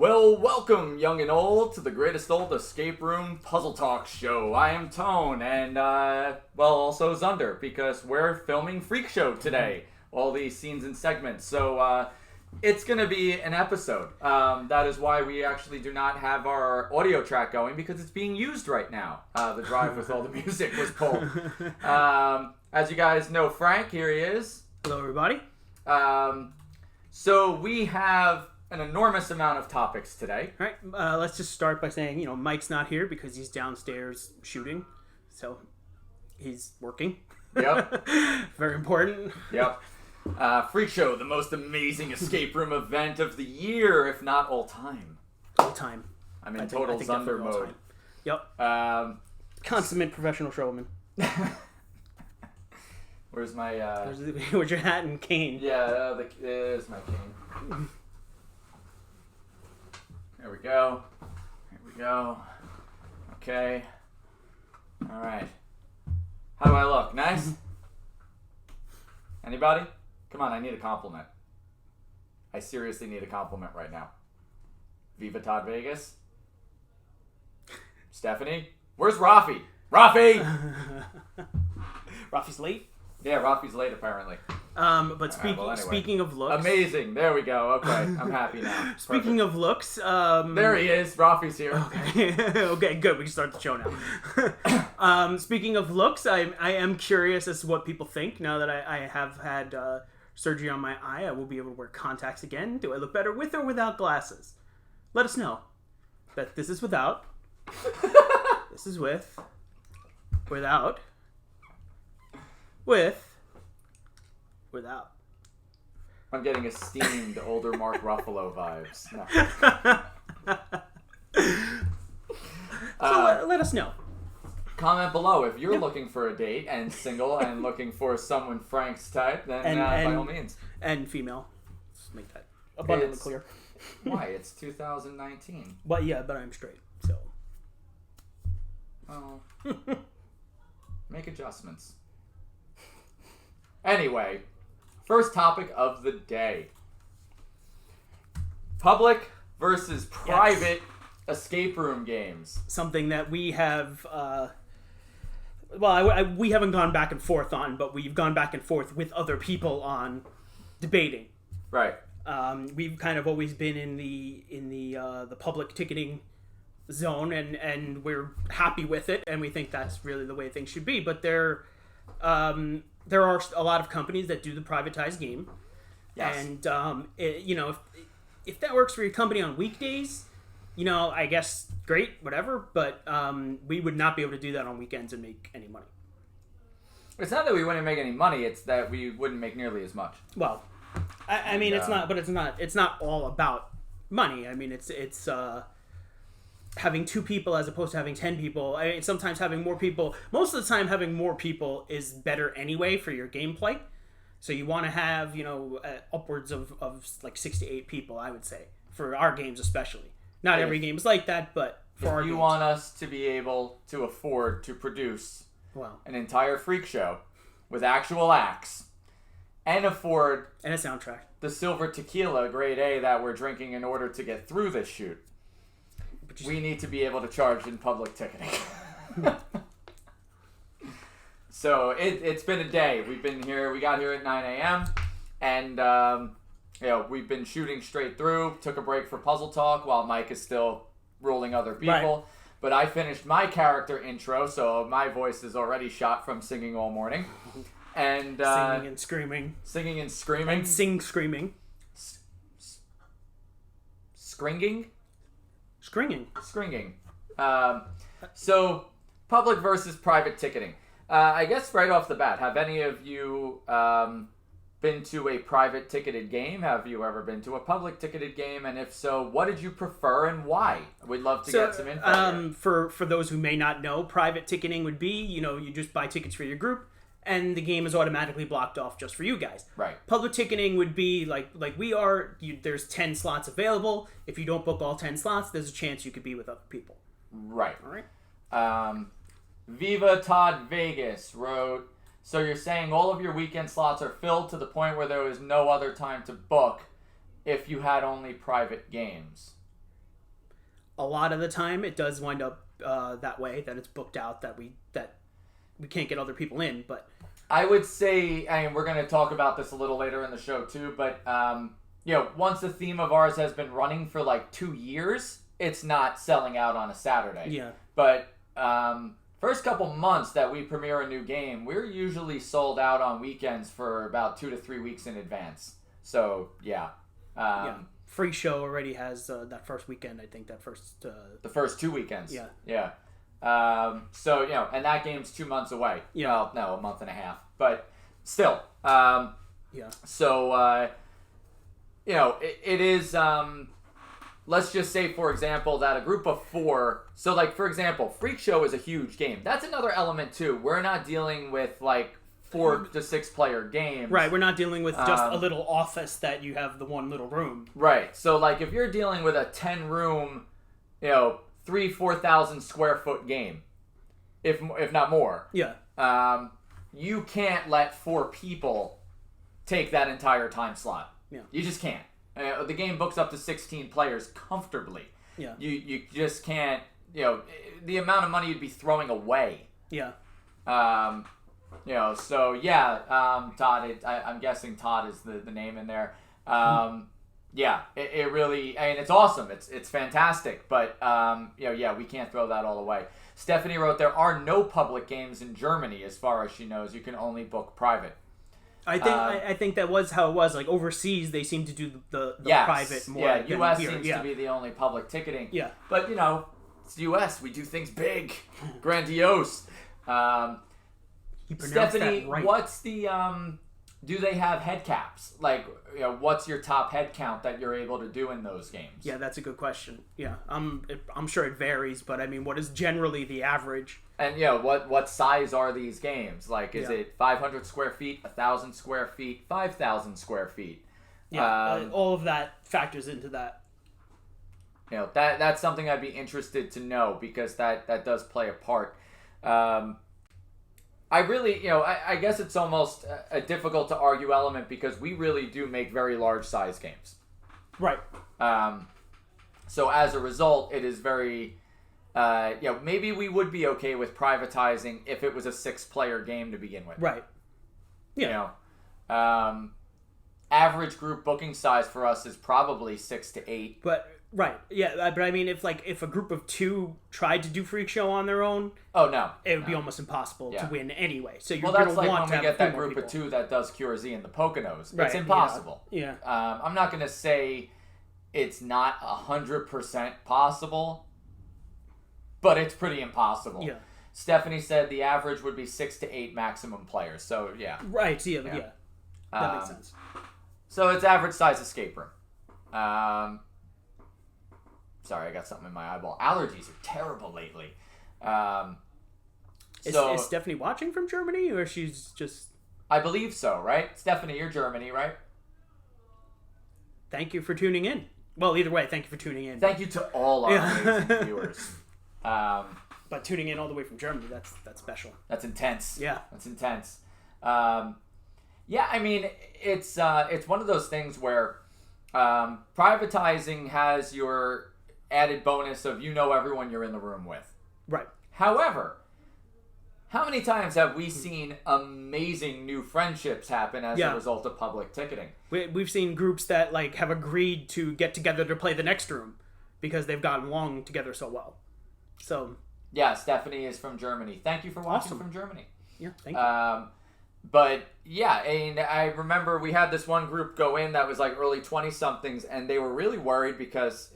Well, welcome, young and old, to the greatest old escape room puzzle talk show. I am Tone, and, also Zunder, because we're filming Freak Show today. All these scenes and segments. So, it's going to be an episode. That is why we actually do not have our audio track going, because it's being used right now. The drive with all the music was pulled. As you guys know, Frank, here he is. Hello, everybody. So we have an enormous amount of topics today. All right, let's just start by saying, Mike's not here because he's downstairs shooting, so he's working. Yep. Very important. Yep. Freak Show, the most amazing escape room event of the year, if not all time. All time. I'm in total Zunder mode. Yep. Consummate professional showman. Where's my... Where's your hat and cane? Yeah, there's my cane. There we go. Here we go. Okay. All right. How do I look? Nice? Anybody? Come on, I need a compliment. I seriously need a compliment right now. Viva Todd Vegas? Stephanie? Where's Rafi? Rafi! Rafi's late? Yeah, Rafi's late apparently. But Anyway. Speaking of looks... Amazing. There we go. Okay, I'm happy now. Speaking of looks... There he is. Rafi's here. Okay. Okay, good. We can start the show now. Speaking of looks, I am curious as to what people think now that I have had surgery on my eye. I will be able to wear contacts again. Do I look better with or without glasses? Let us know. But this is without. This is with. Without. With. Without. I'm getting esteemed older Mark Ruffalo vibes. No. Let us know. Comment below if you're looking for a date and single and looking for someone Frank's type, then by all means. And female. Let's make that abundantly clear. Why? It's 2019. But yeah, but I'm straight, so. Oh. Make adjustments. Anyway, first topic of the day. Public versus private escape room games. Something that we have, we haven't gone back and forth on, but we've gone back and forth with other people on debating. Right. We've kind of always been in the public ticketing zone, and we're happy with it, and we think that's really the way things should be. But there are a lot of companies that do the privatized game. Yes. And, if that works for your company on weekdays, I guess great, whatever. But we would not be able to do that on weekends and make any money. It's not that we wouldn't make any money, it's that we wouldn't make nearly as much. Well, I mean, it's not all about money. I mean, it's having 2 people as opposed to having 10 people. I mean, sometimes having more people, most of the time having more people is better anyway for your gameplay. So you want to have, upwards of like 6 to 8 people, I would say, for our games especially. Not every game is like that, but for our games. You want us to be able to afford to produce an entire freak show with actual acts and afford... And a soundtrack. The silver tequila grade A that we're drinking in order to get through this shoot. We need to be able to charge in public ticketing. So it's been a day. We got here at 9 a.m. And we've been shooting straight through. Took a break for puzzle talk while Mike is still ruling other people. Right. But I finished my character intro, so my voice is already shot from singing all morning. And singing and screaming. Singing and screaming. And screaming. Scringing? Scringing. So, public versus private ticketing. I guess right off the bat, have any of you been to a private ticketed game? Have you ever been to a public ticketed game? And if so, what did you prefer and why? We'd love to get some info. For those who may not know, private ticketing would be, you just buy tickets for your group, and the game is automatically blocked off just for you guys. Right. Public ticketing would be like we are. There's 10 slots available. If you don't book all 10 slots, there's a chance you could be with other people. Right. All right. Viva Todd Vegas wrote, so you're saying all of your weekend slots are filled to the point where there was no other time to book if you had only private games. a lot of the time it does wind up that way, that it's booked out, that we can't get other people in. But I would say, and we're going to talk about this a little later in the show too, but once the theme of ours has been running for like 2 years, it's not selling out on a Saturday. Yeah. But first couple months that we premiere a new game, we're usually sold out on weekends for about 2 to 3 weeks in advance. So yeah. Freak Show already has that first weekend. I think that first. The first 2 weekends. Yeah. Yeah. And that game's 2 months away. Yeah. Well, no, a month and a half, but still. Yeah. So, it is. Let's just say, for example, that a group of 4. So, like, for example, Freak Show is a huge game. That's another element too. We're not dealing with like 4 to 6 player games. Right. We're not dealing with just a little office that you have the one little room. Right. So, like, if you're dealing with a 10 room, 4,000 square foot game, if not more. Yeah. You can't let 4 people take that entire time slot. Yeah. You just can't. The game books up to 16 players comfortably. Yeah. You just can't. The amount of money you'd be throwing away. Yeah. So yeah. Todd. I'm guessing Todd is the name in there. Yeah. It really. I mean, it's awesome. It's fantastic. But we can't throw that all away. Stephanie wrote, there are no public games in Germany as far as she knows. You can only book private. I think that was how it was. Like overseas, they seem to do the private more. Yeah, than U.S. here. seems to be the only public ticketing. Yeah. But it's the U.S. We do things big, grandiose. You pronounced Stephanie, that right. what's the do they have head caps? Like, what's your top head count that you're able to do in those games? Yeah, that's a good question. Yeah, I'm sure it varies, but I mean, what is generally the average? And what size are these games? Like, is it 500 square feet, 1,000 square feet, 5,000 square feet? Yeah, all of that factors into that. That's something I'd be interested to know, because that does play a part. I really, I guess it's almost a difficult to argue element, because we really do make very large size games. Right. So as a result, it is very, maybe we would be okay with privatizing if it was a 6-player game to begin with. Right. Yeah. Average group booking size for us is probably 6 to 8. But right, yeah, but I mean, if a group of 2 tried to do Freak Show on their own, oh no, it would be almost impossible to win anyway. So you're that's gonna like want when to we have get that more group of people. 2 that does QRZ and the Poconos. Right, It's impossible. Yeah. I'm not gonna say it's not 100% possible, but it's pretty impossible. Yeah. Stephanie said the average would be 6 to 8 maximum players. So yeah. Right. Yeah. That makes sense. So it's average size escape room. Sorry, I got something in my eyeball. Allergies are terrible lately. Is Stephanie watching from Germany, or she's just... I believe so, right? Stephanie, you're Germany, right? Thank you for tuning in. Well, either way, thank you for tuning in. Thank you to all our amazing viewers. But tuning in all the way from Germany, that's special. That's intense. Yeah. That's intense. I mean, it's one of those things where privatizing has your added bonus of everyone you're in the room with. Right. However, how many times have we seen amazing new friendships happen as a result of public ticketing? We've seen groups that have agreed to get together to play the next room because they've gotten along together so well. So yeah, Stephanie is from Germany. Thank you for watching from Germany. Yeah, thank you. But yeah, and I remember we had this one group go in that was like early 20-somethings, and they were really worried because,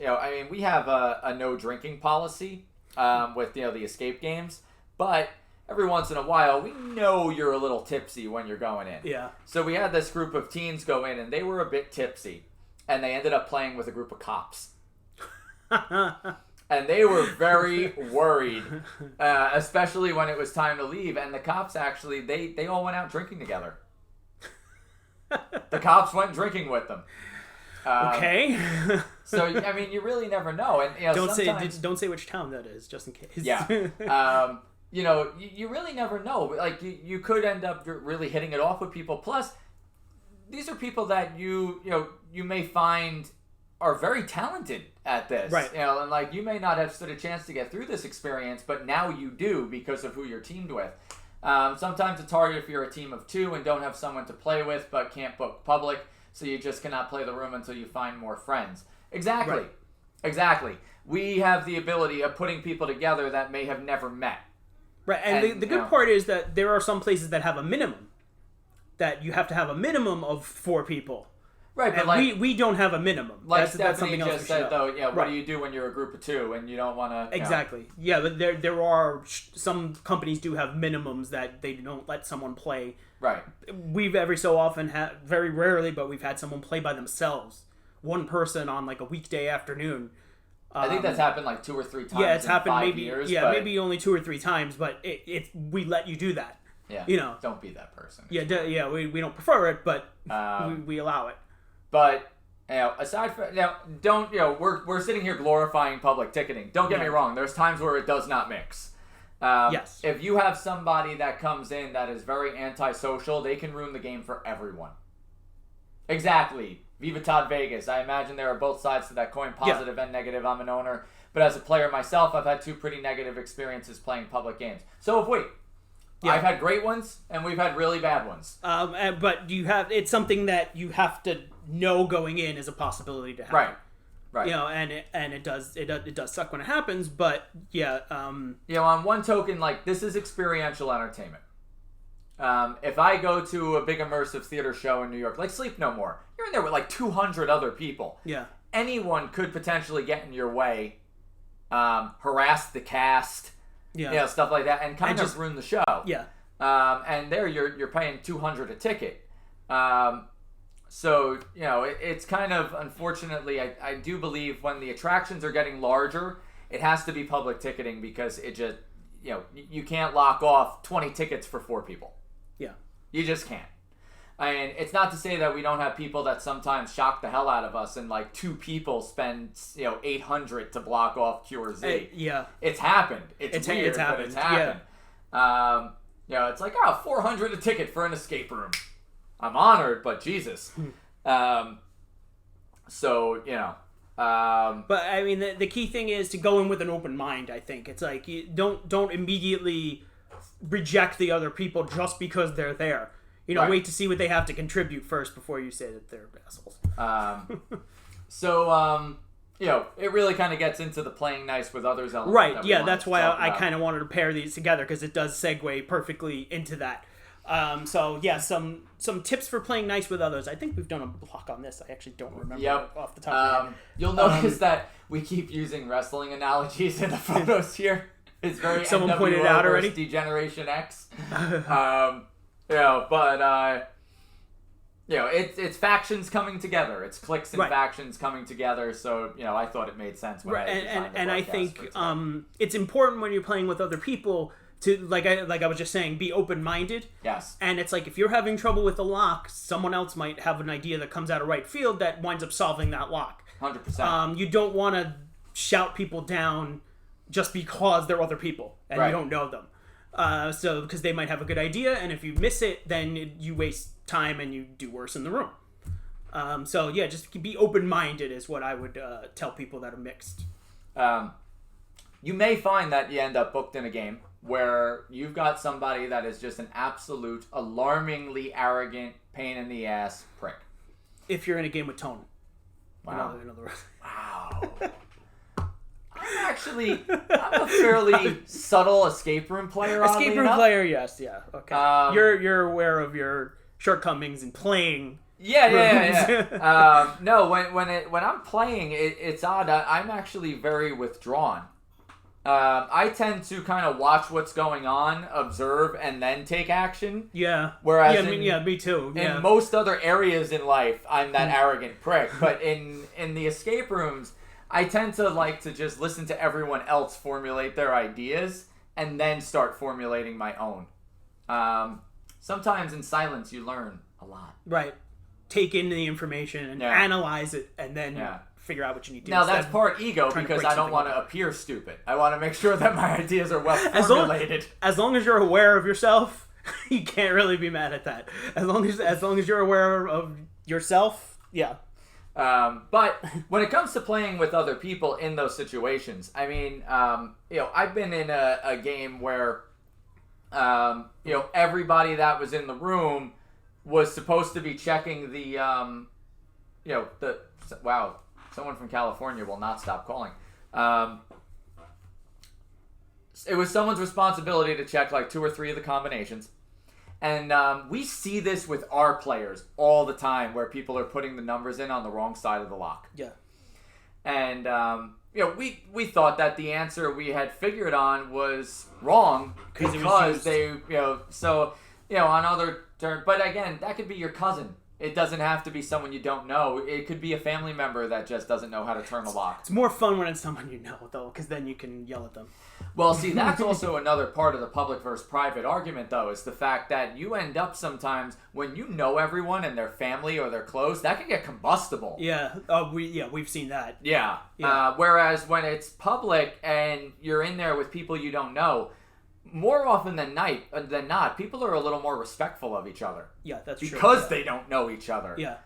we have a no drinking policy with, the escape games, but every once in a while, we know you're a little tipsy when you're going in. Yeah. So we had this group of teens go in, and they were a bit tipsy, and they ended up playing with a group of cops. And they were very worried, especially when it was time to leave. And the cops actually, they all went out drinking together. The cops went drinking with them. Okay. So I mean, you really never know. And don't say which town that is, just in case. Yeah. You really never know. Like you could end up really hitting it off with people. Plus, these are people that you may find are very talented at this. Right. You know, and like you may not have stood a chance to get through this experience, but now you do because of who you're teamed with. Sometimes it's harder if you're a team of 2 and don't have someone to play with, but can't book public, so you just cannot play the room until you find more friends. Exactly. Right. Exactly. We have the ability of putting people together that may have never met. Right, and the good part is that there are some places that have a minimum. That you have to have a minimum of 4 people. Right, but and we don't have a minimum. Like that's Stephanie something else just said, though, yeah, what right. do you do when you're a group of 2 and you don't want to... Exactly. Yeah, but there are... Some companies do have minimums that they don't let someone play. Right. We've every so often had... Very rarely, but we've had someone play by themselves. One person on like a weekday afternoon. I think that's happened like 2 or 3 times. Yeah, it's happened 5 maybe. years, Yeah, but... maybe only 2 or 3 times, but we let you do that. Yeah. You know. Don't be that person. Yeah, we don't prefer it, but we allow it. But you know, aside from don't we're sitting here glorifying public ticketing. Don't get me wrong. There's times where it does not mix. Yes. If you have somebody that comes in that is very antisocial, they can ruin the game for everyone. Exactly. Viva Todd Vegas. I imagine there are both sides to that coin, positive and negative. I'm an owner. But as a player myself, I've had 2 pretty negative experiences playing public games. So have we. Yeah. I've had great ones, and we've had really bad ones. But it's something that you have to know going in as a possibility to happen. Right. You know, and it does suck when it happens, but yeah. You know, on one token, like, this is experiential entertainment. If I go to a big immersive theater show in New York, like Sleep No More, you're in there with like 200 other people. Yeah. Anyone could potentially get in your way, harass the cast, stuff like that, and kind of just ruin the show. Yeah. And there you're paying $200 a ticket. So, you know, it's kind of, unfortunately, I do believe when the attractions are getting larger, it has to be public ticketing because it just, you know, you can't lock off 20 tickets for 4 people. Yeah. You just can't. And it's not to say that we don't have people that sometimes shock the hell out of us and like 2 people spend, you know, $800 to block off Q or Z. Yeah. It's happened. It's weird, it's happened. but it's happened. Yeah. You know, it's like, $400 a ticket for an escape room. I'm honored, but Jesus. So, you know. But I mean, the key thing is to go in with an open mind. I think it's like you don't immediately reject the other people just because they're there. You know, wait to see what they have to contribute first before you say that they're assholes. You know, it really kind of gets into the playing nice with others element. Right. Yeah, that's why I kind of wanted to pair these together because it does segue perfectly into that. So yeah, some tips for playing nice with others. I think we've done a block on this. I actually don't remember off the top of my head. You'll notice that we keep using wrestling analogies in the photos here. It's very someone NWO pointed it out already. Degeneration X. You know, but you know, it's factions coming together. It's cliques and factions coming together. So you know, I thought it made sense when I think it's important when you're playing with other people to like I was just saying, be open-minded. Yes. And it's like if you're having trouble with the lock, someone else might have an idea that comes out of right field that winds up solving that lock. 100%. You don't want to shout people down just because they're other people and you don't know them. So because they might have a good idea, and if you miss it, then you waste time and you do worse in the room. So yeah, just be open-minded is what I would tell people that are mixed. You may find that you end up booked in a game where you've got somebody that is just an absolute, alarmingly arrogant, pain in the ass prick. If you're in a game with Tone. Wow. In other words. Wow. I'm a fairly subtle escape room player. Escape room player, yes, yeah. Okay. You're aware of your shortcomings in playing. Yeah. No, when I'm playing, it's odd. I'm actually very withdrawn. I tend to kind of watch what's going on, observe, and then take action. Yeah. Whereas me too. Yeah. In most other areas in life, I'm that arrogant prick. But in the escape rooms, I tend to like to just listen to everyone else formulate their ideas and then start formulating my own. Sometimes in silence, you learn a lot. Right. Take in the information and analyze it, and then figure out what you need to do. Now, that's part ego because I don't want to appear stupid. I want to make sure that my ideas are well formulated. As long as you're aware of yourself, you can't really be mad at that. As long as you're aware of yourself, yeah. But when it comes to playing with other people in those situations, I mean, I've been in a game where, everybody that was in the room was supposed to be checking wow, someone from California will not stop calling. It was someone's responsibility to check like 2 or 3 of the combinations. And we see this with our players all the time where people are putting the numbers in on the wrong side of the lock. Yeah. And, we thought that the answer we had figured on was wrong because they, on other terms. But again, that could be your cousin. It doesn't have to be someone you don't know. It could be a family member that just doesn't know how to turn a lock. It's more fun when it's someone you know, though, because then you can yell at them. Well, see, that's also another part of the public versus private argument, though, is the fact that you end up sometimes when you know everyone and their family or they're close, that can get combustible. Yeah, we've seen that. Yeah. Whereas when it's public and you're in there with people you don't know, more often than not, people are a little more respectful of each other. Yeah, that's true. Because they don't know each other. Yeah.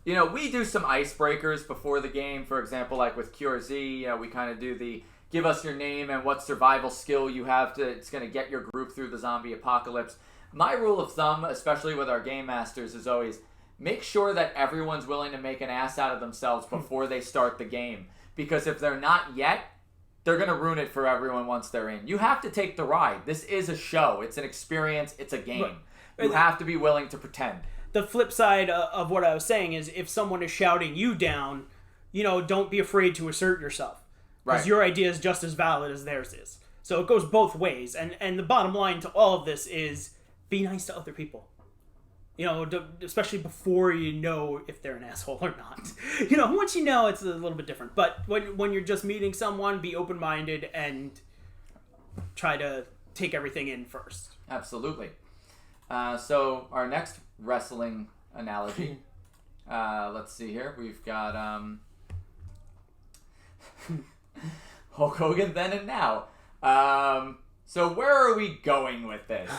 We do some icebreakers before the game. For example, like with QRZ, we kind of do the give us your name and what survival skill you have it's going to get your group through the zombie apocalypse. My rule of thumb, especially with our game masters, is always make sure that everyone's willing to make an ass out of themselves before they start the game. Because if they're not yet, they're going to ruin it for everyone once they're in. You have to take the ride. This is a show. It's an experience. It's a game. You have to be willing to pretend. The flip side of what I was saying is if someone is shouting you down, don't be afraid to assert yourself. Because your idea is just as valid as theirs is. So it goes both ways. And the bottom line to all of this is be nice to other people. Especially before you know if they're an asshole or not. Once you know, it's a little bit different. But when you're just meeting someone, be open-minded and try to take everything in first. Absolutely. So our next wrestling analogy. Let's see here. We've got Hulk Hogan then and now. So where are we going with this?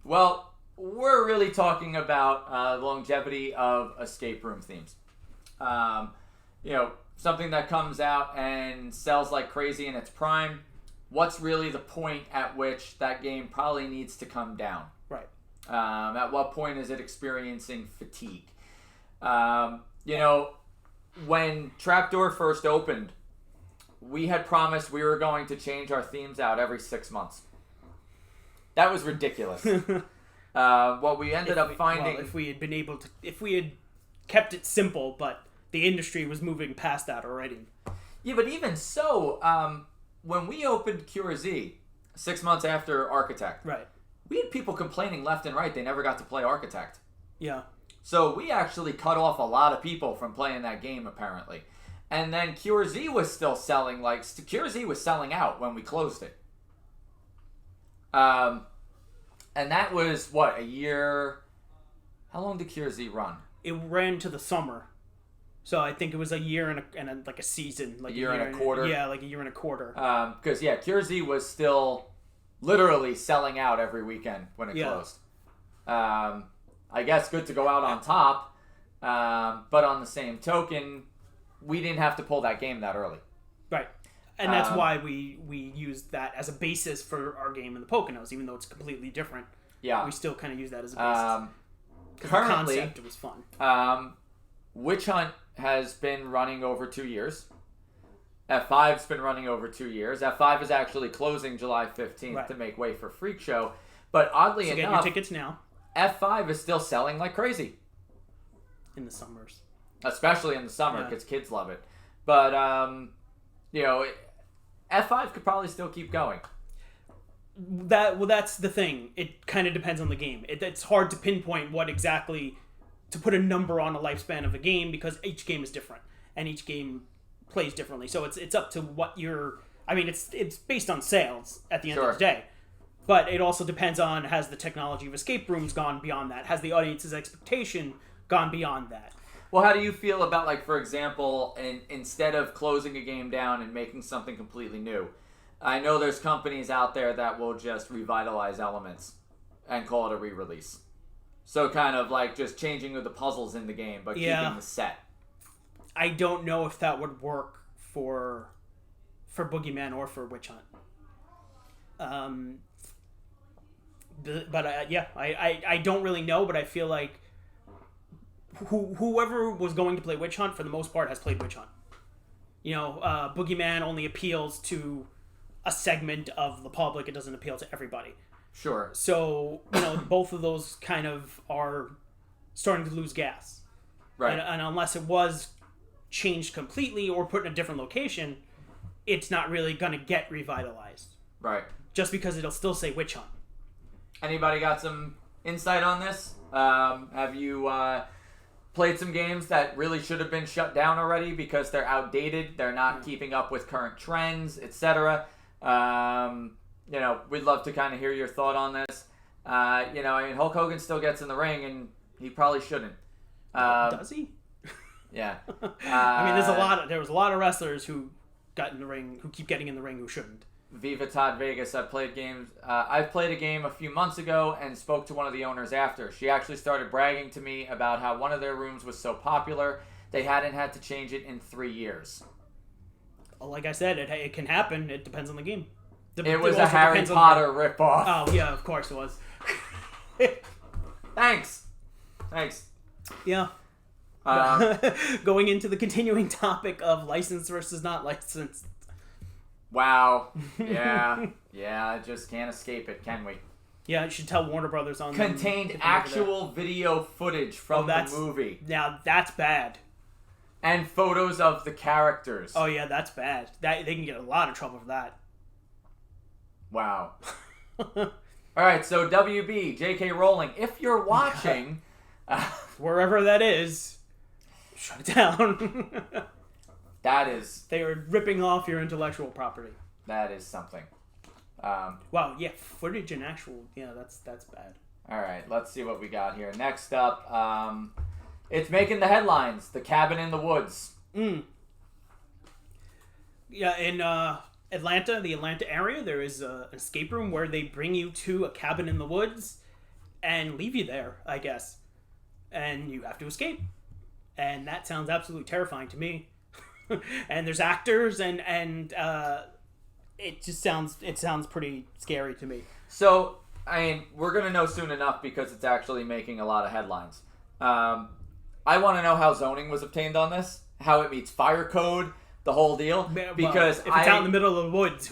Well, we're really talking about the longevity of escape room themes. Something that comes out and sells like crazy in its prime. What's really the point at which that game probably needs to come down? Right. At what point is it experiencing fatigue? When Trapdoor first opened, we had promised we were going to change our themes out every 6 months. That was ridiculous. What we ended up finding... Well, if we had kept it simple, but the industry was moving past that already. Yeah, but even so, when we opened QRZ 6 months after Architect, right, we had people complaining left and right they never got to play Architect. Yeah. So we actually cut off a lot of people from playing that game, apparently. And then QRZ was still selling, QRZ was selling out when we closed it. And that was, a year... How long did QRZ run? It ran to the summer. So I think it was a year and a season. Like a year and a quarter? Yeah, like a year and a quarter. Because, QRZ was still literally selling out every weekend when it closed. I guess good to go out on top. But on the same token, we didn't have to pull that game that early. Right. And that's why we used that as a basis for our game in the Poconos, even though it's completely different. Yeah. We still kind of use that as a basis. Currently, the concept was fun. Witch Hunt has been running over 2 years. F5's been running over 2 years. F5 is actually closing July 15th to make way for Freak Show. But oddly enough... Get your tickets now. F5 is still selling like crazy. In the summers. Especially in the summer, because kids love it. But, F5 could probably still keep going. That's the thing. It kind of depends on the game. It's hard to pinpoint what exactly... to put a number on a lifespan of a game, because each game is different. And each game plays differently. So it's up to what you're... I mean, it's based on sales at the end of the day. But it also depends on, has the technology of escape rooms gone beyond that? Has the audience's expectation gone beyond that? Well, how do you feel about, for example, instead of closing a game down and making something completely new? I know there's companies out there that will just revitalize elements and call it a re-release. So kind of like just changing the puzzles in the game, but keeping the set. I don't know if that would work for Boogeyman or for Witch Hunt. I don't really know, but I feel like whoever was going to play Witch Hunt, for the most part, has played Witch Hunt. Boogeyman only appeals to a segment of the public. It doesn't appeal to everybody. Sure. So, both of those kind of are starting to lose gas. Right. And unless it was changed completely or put in a different location, it's not really going to get revitalized. Right. Just because it'll still say Witch Hunt. Anybody got some insight on this? Have you played some games that really should have been shut down already because they're outdated, they're not keeping up with current trends, etc.? We'd love to kind of hear your thought on this. Hulk Hogan still gets in the ring, and he probably shouldn't. Does he? Yeah. There was a lot of wrestlers who got in the ring, who keep getting in the ring, who shouldn't. Viva Todd Vegas. I've played games. I've played a game a few months ago and spoke to one of the owners after. She actually started bragging to me about how one of their rooms was so popular they hadn't had to change it in 3 years. Like I said, it can happen. It depends on the game. It was a Harry Potter ripoff. Oh yeah, of course it was. Thanks. Yeah. Going into the continuing topic of licensed versus not licensed. Wow. Yeah. I just can't escape it, can we? Yeah, you should tell Warner Brothers on contained actual video footage from the movie. Now that's bad. And photos of the characters. Oh yeah, that's bad. They can get a lot of trouble for that. Wow. All right, so WB, J.K. Rowling, if you're watching, wherever that is, shut it down. That is... They are ripping off your intellectual property. That is something. Wow, yeah, footage and actual... Yeah, that's bad. All right, let's see what we got here. Next up, it's making the headlines. The Cabin in the Woods. Yeah, in Atlanta, the Atlanta area, there is an escape room where they bring you to a cabin in the woods and leave you there, I guess. And you have to escape. And that sounds absolutely terrifying to me. And there's actors and it sounds pretty scary to me. So, we're going to know soon enough because it's actually making a lot of headlines. I want to know how zoning was obtained on this, how it meets fire code, the whole deal. Because if it's out in the middle of the woods,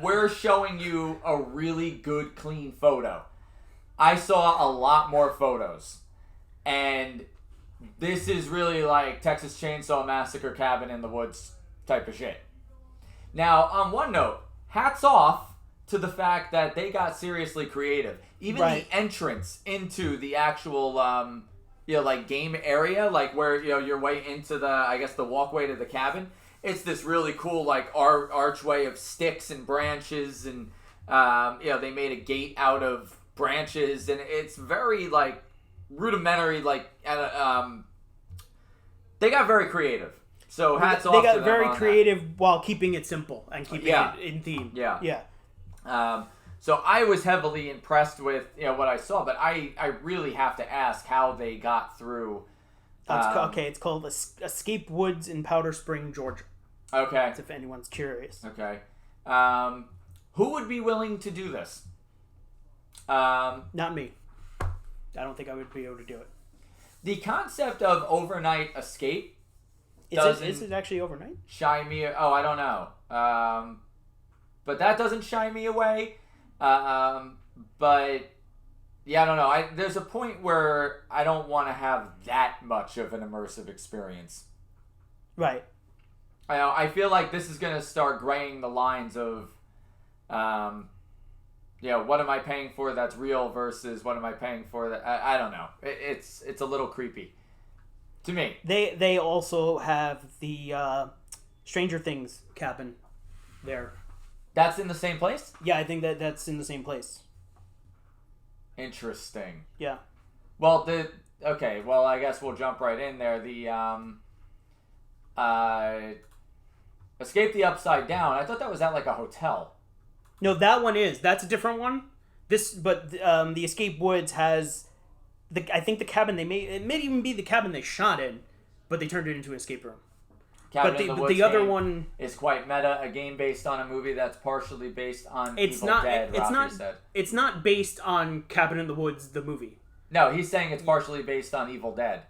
we're showing you a really good, clean photo. I saw a lot more photos. And this is really like Texas Chainsaw Massacre Cabin in the Woods type of shit. Now, on one note, hats off to the fact that they got seriously creative. Even the entrance into the actual, game area, like where, your way into the walkway to the cabin. It's this really cool, archway of sticks and branches, and, they made a gate out of branches, and it's very, rudimentary, they got very creative. So hats off to them. They got very creative while keeping it simple and keeping it in theme. Yeah. So I was heavily impressed with what I saw, but I really have to ask how they got through. It's called Escape Woods in Powder Spring, Georgia. Okay. If anyone's curious. Okay. Who would be willing to do this? Not me. I don't think I would be able to do it. The concept of overnight escape is it actually overnight? Shy me. Oh, I don't know. But that doesn't shy me away. But yeah, I don't know. There's a point where I don't want to have that much of an immersive experience. Right. I feel like this is going to start graying the lines of, what am I paying for that's real versus what am I paying for that... I don't know. It's a little creepy. To me. They also have the Stranger Things cabin there. That's in the same place? Yeah, I think that's in the same place. Interesting. Yeah. Well, I guess we'll jump right in there. The Escape the Upside Down. I thought that was at a hotel. No, that one is. That's a different one. The Escape Woods has I think the cabin it may even be the cabin they shot in, but they turned it into an escape room. Cabin But in the Woods the other game one is quite meta. A game based on a movie that's partially based on it's Evil not Dead. it's Rafi not said. it's not based on Cabin in the Woods the movie. No, he's saying it's partially based on Evil Dead.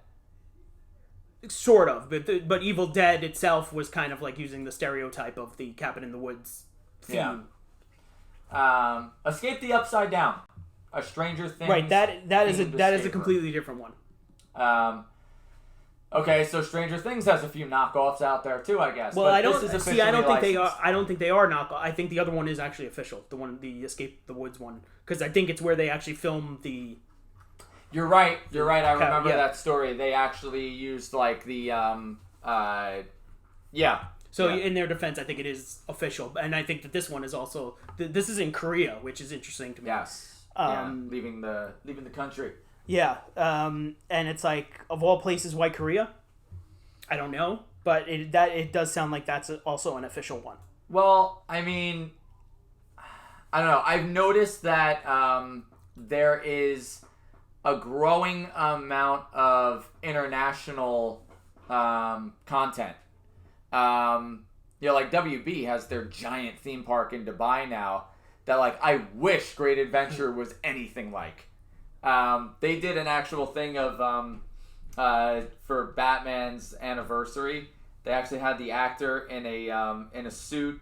Sort of, but Evil Dead itself was kind of like using the stereotype of the Cabin in the Woods theme. Yeah. Escape the Upside Down. A Stranger Things. Right. That is themed a escape completely different one. room. Okay, so Stranger Things has a few knockoffs out there too, I guess. Well, but I don't this is see. I don't think they are. licensed. I don't think they are knockoff. I think the other one is actually official. The Escape the Woods one, because I think it's where they actually filmed the. You're right. I remember yeah. that story. They actually used like the yeah. So Yeah. in their defense, I think it is official, and I think that this one is also. This is in Korea, which is interesting to me. Yes. Leaving the country. Yeah, and it's like of all places, why Korea? I don't know, but it does sound like that's also an official one. Well, I mean, I don't know. I've noticed that there is a growing amount of international content. Like WB has their giant theme park in Dubai now. That like I wish Great Adventure was anything like. They did an actual thing of for Batman's anniversary. They actually had the actor in a suit,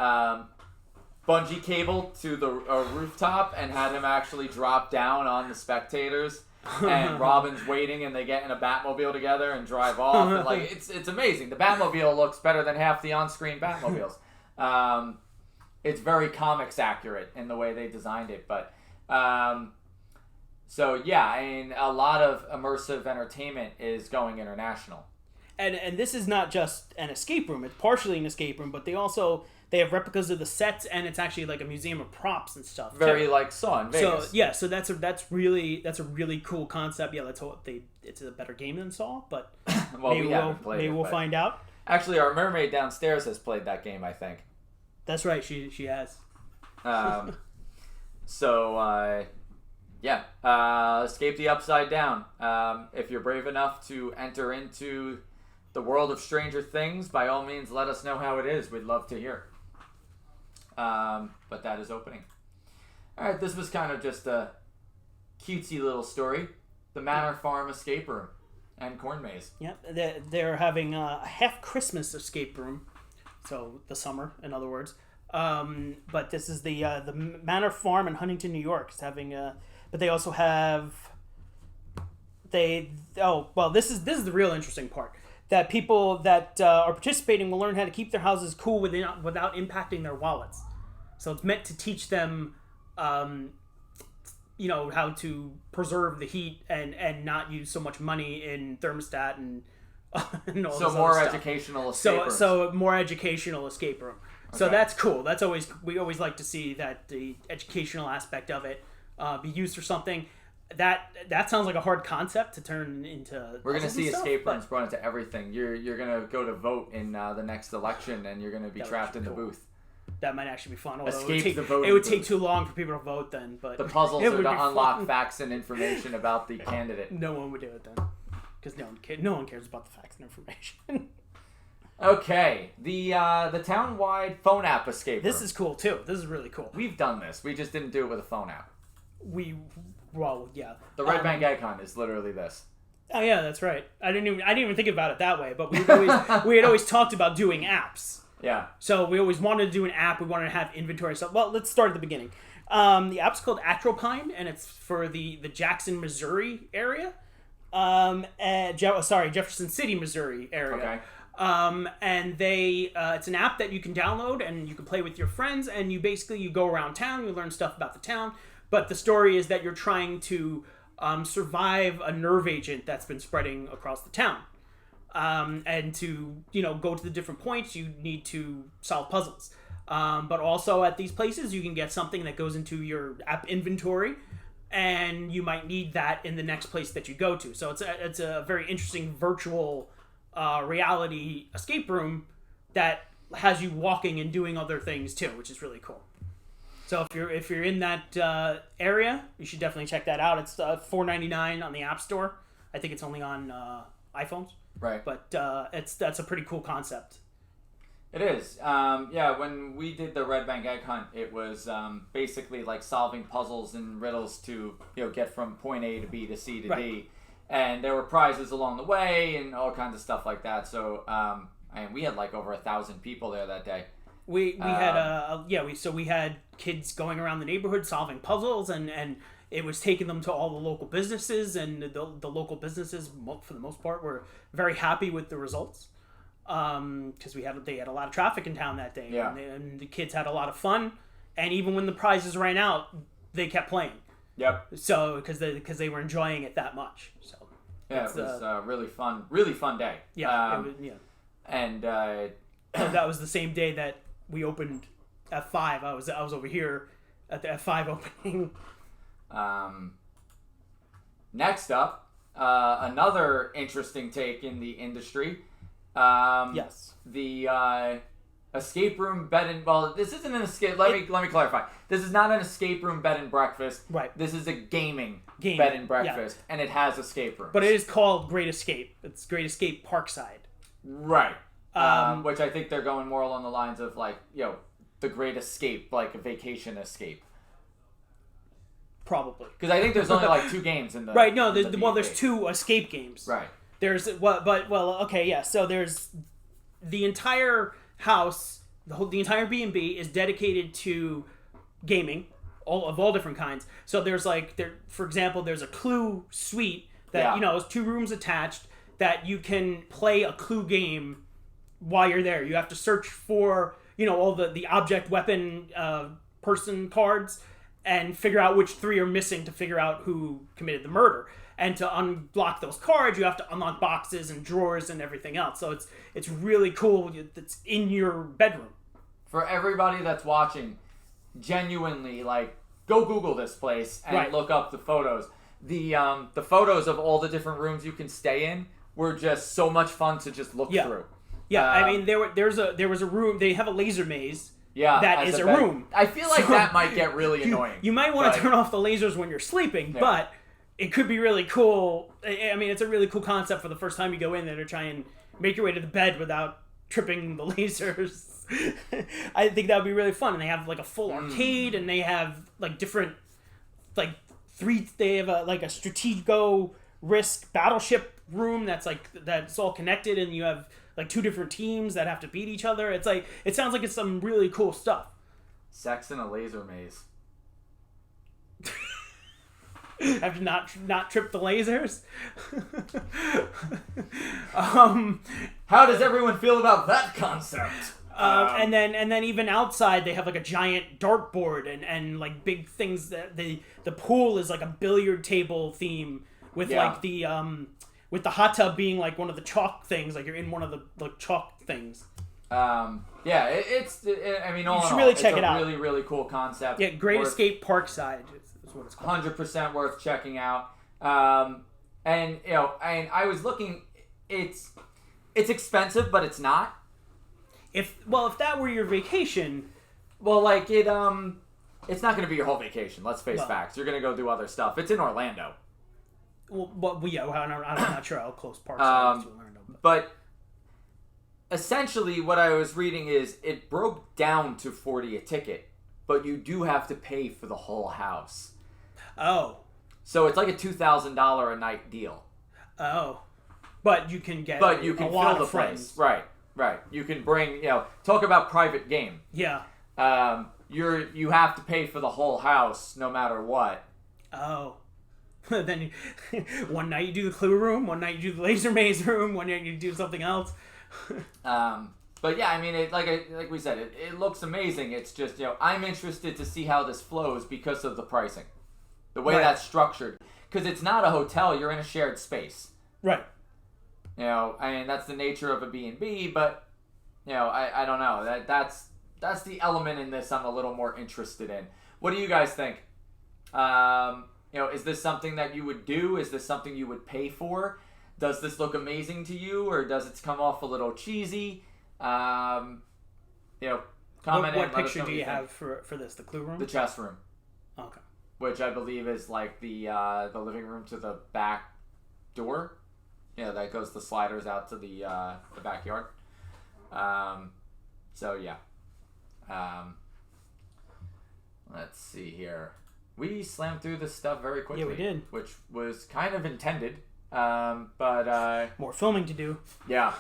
bungee cable to the rooftop, and had him actually drop down on the spectators. And Robin's waiting, and they get in a Batmobile together and drive off. And, like it's amazing. The Batmobile looks better than half the on-screen Batmobiles. It's very comics accurate in the way they designed it, but. So yeah, I mean, a lot of immersive entertainment is going international. And this is not just an escape room; it's partially an escape room, but they have replicas of the sets, and it's actually like a museum of props and stuff. Very like Saw in Vegas. So yeah, so that's a really cool concept. Yeah, let's hope it's a better game than Saw, but well, maybe we'll find out. Actually, our mermaid downstairs has played that game, I think. That's right, she has. Escape the Upside Down. If you're brave enough to enter into the world of Stranger Things, by all means, let us know how it is. We'd love to hear. But that is opening. All right, this was kind of just a cutesy little story. The Manor Farm Escape Room and Corn Maze. Yep, they're having a half Christmas escape room, so the summer, in other words. But this is the Manor Farm in Huntington, New York. It's having but they also have this is the real interesting part. That people that are participating will learn how to keep their houses cool without impacting their wallets. So it's meant to teach them, how to preserve the heat and not use so much money in thermostat and all So this more other stuff. educational escape rooms. So more educational escape room. So that's cool. We always like to see that the educational aspect of it be used for something. That sounds like a hard concept to turn into. We're gonna see stuff, escape rooms brought into everything. You're gonna go to vote in the next election, and you're gonna be trapped in the booth. That might actually be fun. Escape the voting It would take booth. too long for people to vote then. But The puzzles it are would to be unlock fun. facts and information about the candidate. No one would do it then, because no one cares about the facts and information. Okay, the town-wide phone app escape room. This is cool too. This is really cool. We've done this. We just didn't do it with a phone app. Yeah. The Red Bank icon is literally this. Oh yeah, that's right. I didn't even think about it that way. But we had always talked about doing apps. Yeah. So we always wanted to do an app. We wanted to have inventory stuff. Well, let's start at the beginning. The app's called Atropine, and it's for the Jackson, Missouri area. Jefferson City, Missouri area. Okay. And it's an app that you can download and you can play with your friends, and you go around town, you learn stuff about the town, but the story is that you're trying to survive a nerve agent that's been spreading across the town. And to, go to the different points, you need to solve puzzles. But also at these places, you can get something that goes into your app inventory, and you might need that in the next place that you go to. So it's a very interesting virtual reality escape room that has you walking and doing other things too, which is really cool. So if you're in that area, you should definitely check that out. It's $4.99 on the App Store. I think it's only on iPhones. Right. But that's a pretty cool concept. It is. Yeah, when we did the Red Bank Egg Hunt, it was basically like solving puzzles and riddles to get from point A to B to C to D, and there were prizes along the way and all kinds of stuff like that. So and we had like over 1,000 people there that day. We had we had kids going around the neighborhood solving puzzles, and it was taking them to all the local businesses, and the local businesses for the most part were very happy with the results. Because they had a lot of traffic in town that day, and the kids had a lot of fun, and even when the prizes ran out, they kept playing. Yep. So because they were enjoying it that much. So yeah, it was a really fun day. Yeah. And that was the same day that we opened F5. I was over here at the F5 opening. Next up, another interesting take in the industry. Yes. The escape room bed and this isn't an escape. Let me clarify. This is not an escape room bed and breakfast. Right. This is a gaming bed and breakfast, and it has escape rooms. But it is called Great Escape. It's Great Escape Parkside. Right. Which I think they're going more along the lines of like the Great Escape, like a vacation escape. Probably. Because I think there's only like 2 games in the right. No. in the There's 2 escape games. Right. There's okay, yeah. So there's the entire house, the entire B&B is dedicated to gaming, all different kinds. So there's for example, there's a Clue suite that is 2 rooms attached that you can play a Clue game while you're there. You have to search for all the object, weapon, person cards and figure out which 3 are missing to figure out who committed the murder. And to unblock those cards, you have to unlock boxes and drawers and everything else. So it's really cool. It's in your bedroom. For everybody that's watching, genuinely, go Google this place and look up the photos. The photos of all the different rooms you can stay in were just so much fun to just look through. Yeah, I mean there was a room. They have a laser maze. Yeah, that is a room. I feel like that might get really annoying. You might want to turn off the lasers when you're sleeping, but it could be really cool. I mean, it's a really cool concept for the first time you go in there to try and make your way to the bed without tripping the lasers. I think that would be really fun. And they have a full arcade, and they have different they have a Stratego Risk battleship room that's all connected, and you have 2 different teams that have to beat each other. It sounds like it's some really cool stuff. Sex in a laser maze. Have to not trip the lasers. How does everyone feel about that concept? And then even outside they have a giant dartboard and big things that the pool is a billiard table theme with with the hot tub being one of the chalk things, you're in one of the chalk things. I mean, all you should in all, really check it out. It's a really, really cool concept. Yeah, Great Escape Parkside is what it's called. 100% worth checking out. And I was looking, it's expensive, but it's not. If that were your vacation, it's not going to be your whole vacation. Let's face facts. You're going to go do other stuff. It's in Orlando. I'm not sure how close Parkside is to Orlando. But essentially, what I was reading is it broke down to $40 a ticket, but you do have to pay for the whole house. Oh. So it's like a $2,000 a night deal. Oh. But you can get But you can a lot fill the of friends. place. Right. You can bring, talk about private game. Yeah. You have to pay for the whole house no matter what. Oh. Then one night you do the Clue room, one night you do the laser maze room, one night you do something else. But yeah, I mean, like we said, it looks amazing. It's just, I'm interested to see how this flows because of the pricing. The way that's structured. Because it's not a hotel, you're in a shared space. Right. I mean, that's the nature of a B&B, but, I don't know. That's the element in this I'm a little more interested in. What do you guys think? Is this something that you would do? Is this something you would pay for? Does this look amazing to you, or does it come off a little cheesy? Comment What and let us picture know do what you think. have for this? The clue room? The chess room, Okay. which I believe is like the living room to the back door. Yeah, that goes the sliders out to the backyard. So yeah. Let's see here. We slammed through this stuff very quickly. Yeah, we did. Which was kind of intended. But More filming to do. yeah,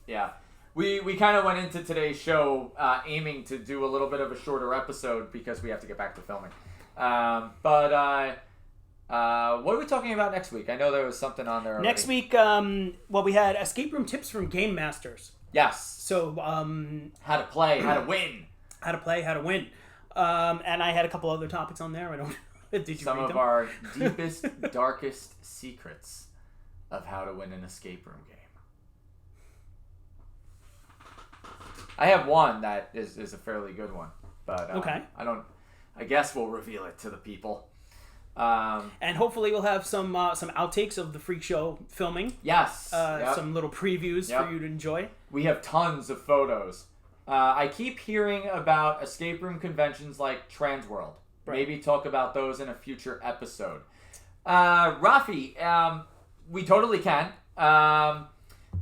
yeah. We kind of went into today's show aiming to do a little bit of a shorter episode because we have to get back to filming. What are we talking about next week? I know there was something on there already. Next week, we had escape room tips from Game Masters. Yes. So, How to play, how to win. how to play, how to win. And I had a couple other topics on there. I don't. Did you Some read of them? our deepest, darkest secrets of how to win an escape room game. I have one that is a fairly good one, but Okay. I guess we'll reveal it to the people. And hopefully we'll have some outtakes of the Freak Show filming. Yes. Yep. Some little previews Yep. for you to enjoy. We have tons of photos. I keep hearing about escape room conventions like Transworld. Right. Maybe talk about those in a future episode. Rafi, we totally can.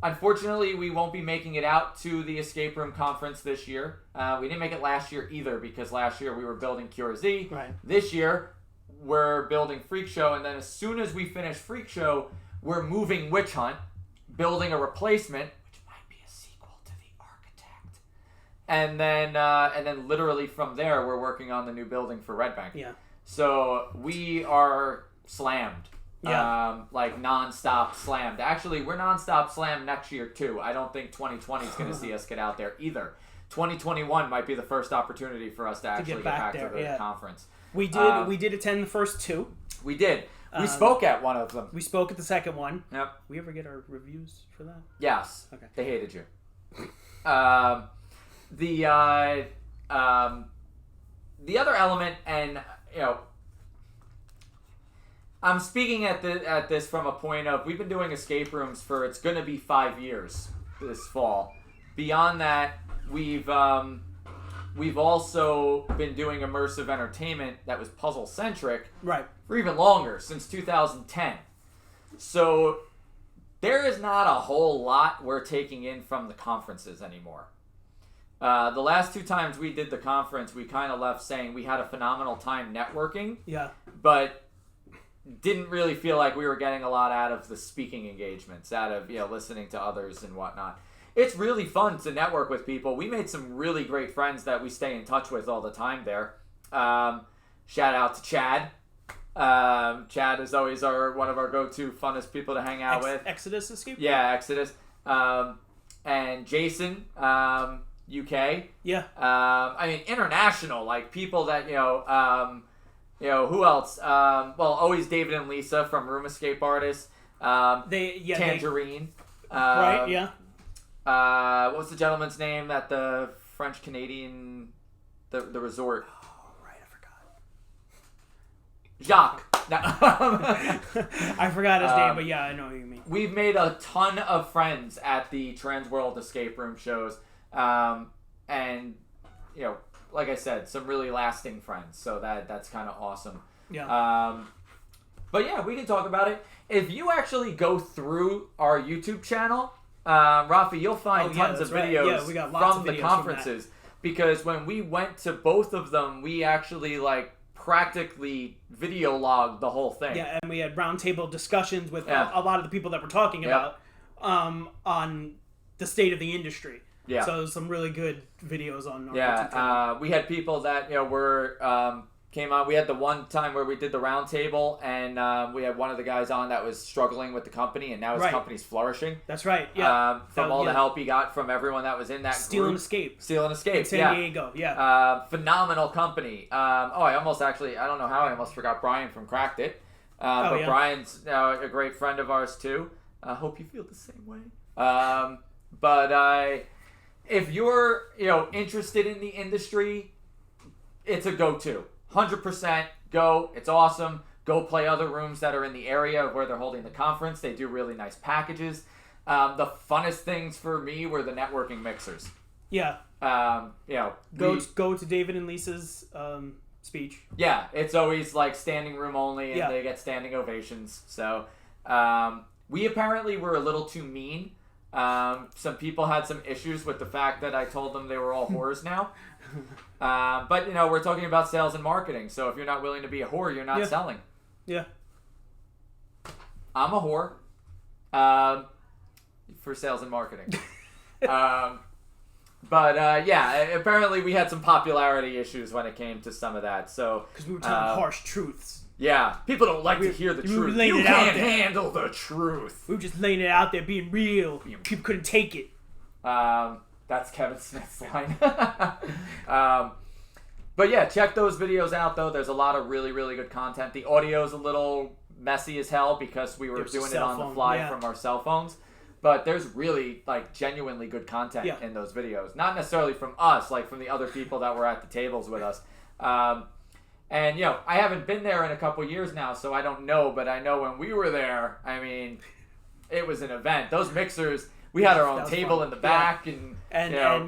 Unfortunately, we won't be making it out to the escape room conference this year. We didn't make it last year either because last year we were building Cure Z. Right. This year, we're building Freak Show, and then as soon as we finish Freak Show, we're moving Witch Hunt, building a replacement, which might be a sequel to The Architect. And then literally from there, we're working on the new building for Red Bank. Yeah. So we are slammed. Yeah. Like non-stop slammed. Actually, we're non-stop slammed next year too. I don't think 2020 is going to see us get out there either. 2021 might be the first opportunity for us to actually get back to the conference. We did attend the first two. We did. We spoke at one of them. We spoke at the second one. Yep. We ever get our reviews for that? Yes. Okay. They hated you. The other element, and I'm speaking at this from a point of we've been doing escape rooms for it's going to be 5 years this fall. Beyond that, we've also been doing immersive entertainment that was puzzle centric Right. for even longer, since 2010. So there is not a whole lot we're taking in from the conferences anymore. The last 2 times we did the conference, we kind of left saying we had a phenomenal time networking, Yeah. but didn't really feel like we were getting a lot out of the speaking engagements, out of listening to others and whatnot. It's really fun to network with people. We made some really great friends that we stay in touch with all the time there. Shout out to Chad. Chad is always one of our go-to funnest people to hang out with. Exodus Escape? Yeah, Exodus. And Jason, UK. Yeah. International, like people that, who else? Always David and Lisa from Room Escape Artists. Tangerine. Right, yeah. What was the gentleman's name at the French Canadian, the resort? Oh, right, I forgot. Jacques. I forgot his name, but yeah, I know what you mean. We've made a ton of friends at the Transworld escape room shows, and like I said, some really lasting friends. So that's kind of awesome. Yeah. But yeah, we can talk about it. If you actually go through our YouTube channel, Rafi, you'll find tons of videos Yeah, we got lots from of the videos conferences. Because when we went to both of them, we actually practically video logged the whole thing. Yeah, and we had roundtable discussions with a lot of the people that we're talking about on the state of the industry. Yeah. So some really good videos on our YouTube Yeah, channel. we had people that came on. We had the one time where we did the roundtable, and we had one of the guys on that was struggling with the company, and now his company's flourishing. That's right. Yeah. From all the help he got from everyone that was in that Steal group. and Escape. Steal and Escape. In San Diego. Yeah. Phenomenal company. I almost I don't know how I almost forgot Brian from Cracked It. But Brian's a great friend of ours too. I hope you feel the same way. If you're interested in the industry, it's a go-to. 100% go. It's awesome. Go play other rooms that are in the area of where they're holding the conference. They do really nice packages. The funnest things for me were the networking mixers. Yeah. Go to David and Lisa's speech. Yeah, it's always like standing room only, and they get standing ovations. So we apparently were a little too mean. Some people had some issues with the fact that I told them they were all whores now. But we're talking about sales and marketing. So if you're not willing to be a whore, you're not selling. Yeah. I'm a whore for sales and marketing. But apparently we had some popularity issues when it came to some of that. So because we were telling harsh truths. Yeah, people don't like to hear the truth. You can't handle the truth. We were just laying it out there, being real. People couldn't take it. That's Kevin Smith's line. But yeah, check those videos out, though. There's a lot of really, really good content. The audio's a little messy as hell because we were doing it on the fly from our cell phones. But there's really, genuinely good content in those videos. Not necessarily from us, from the other people that were at the tables with us. And, I haven't been there in a couple years now, so I don't know. But I know when we were there, I mean, it was an event. Those mixers, we had our own table in the back. And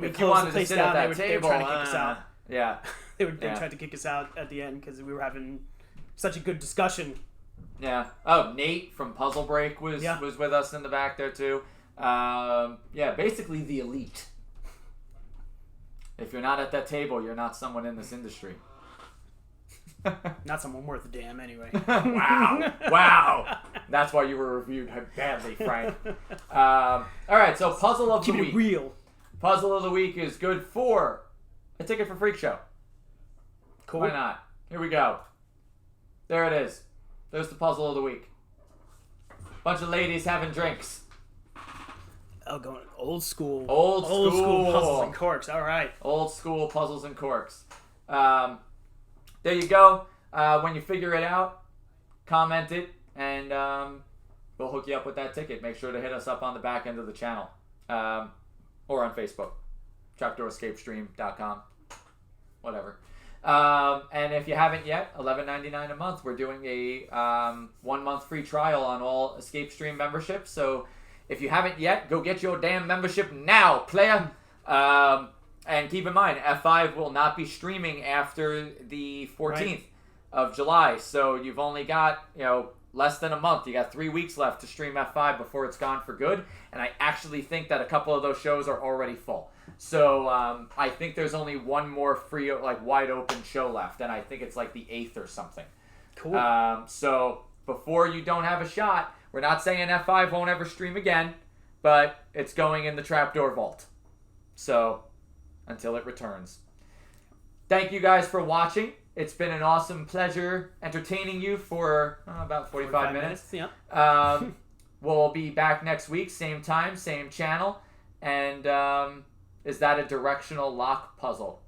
we if you wanted to sit at that table, they were trying to kick us out. Yeah. They tried to kick us out at the end because we were having such a good discussion. Yeah. Oh, Nate from Puzzle Break was with us in the back there, too. Basically the elite. If you're not at that table, you're not someone in this industry. Not someone worth a damn, anyway. Wow. That's why you were reviewed badly, Frank. All right, so Puzzle of the Week. Keep it real. Puzzle of the Week is good for a ticket for Freak Show. Cool. Why not? Here we go. There it is. There's the Puzzle of the Week. Bunch of ladies having drinks. Oh, going old school. Old school puzzles and corks. All right. Old school puzzles and corks. There you go. When you figure it out, comment it, and we'll hook you up with that ticket. Make sure to hit us up on the back end of the channel, or on Facebook, trapdoorescapestream.com, whatever. And if you haven't yet, $11.99 a month. We're doing a 1 month free trial on all Escape Stream memberships. So if you haven't yet, go get your damn membership now, player. And keep in mind, F5 will not be streaming after the 14th of July. So you've only got, less than a month. You got 3 weeks left to stream F5 before it's gone for good. And I actually think that a couple of those shows are already full. So I think there's only one more free, wide open show left. And I think it's the 8th or something. Cool. So before you don't have a shot, we're not saying F5 won't ever stream again, but it's going in the Trapdoor Vault. So until it returns. Thank you guys for watching. It's been an awesome pleasure entertaining you for about 45 minutes. Yeah. We'll be back next week, same time, same channel. And is that a directional lock puzzle?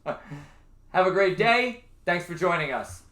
Have a great day. Thanks for joining us.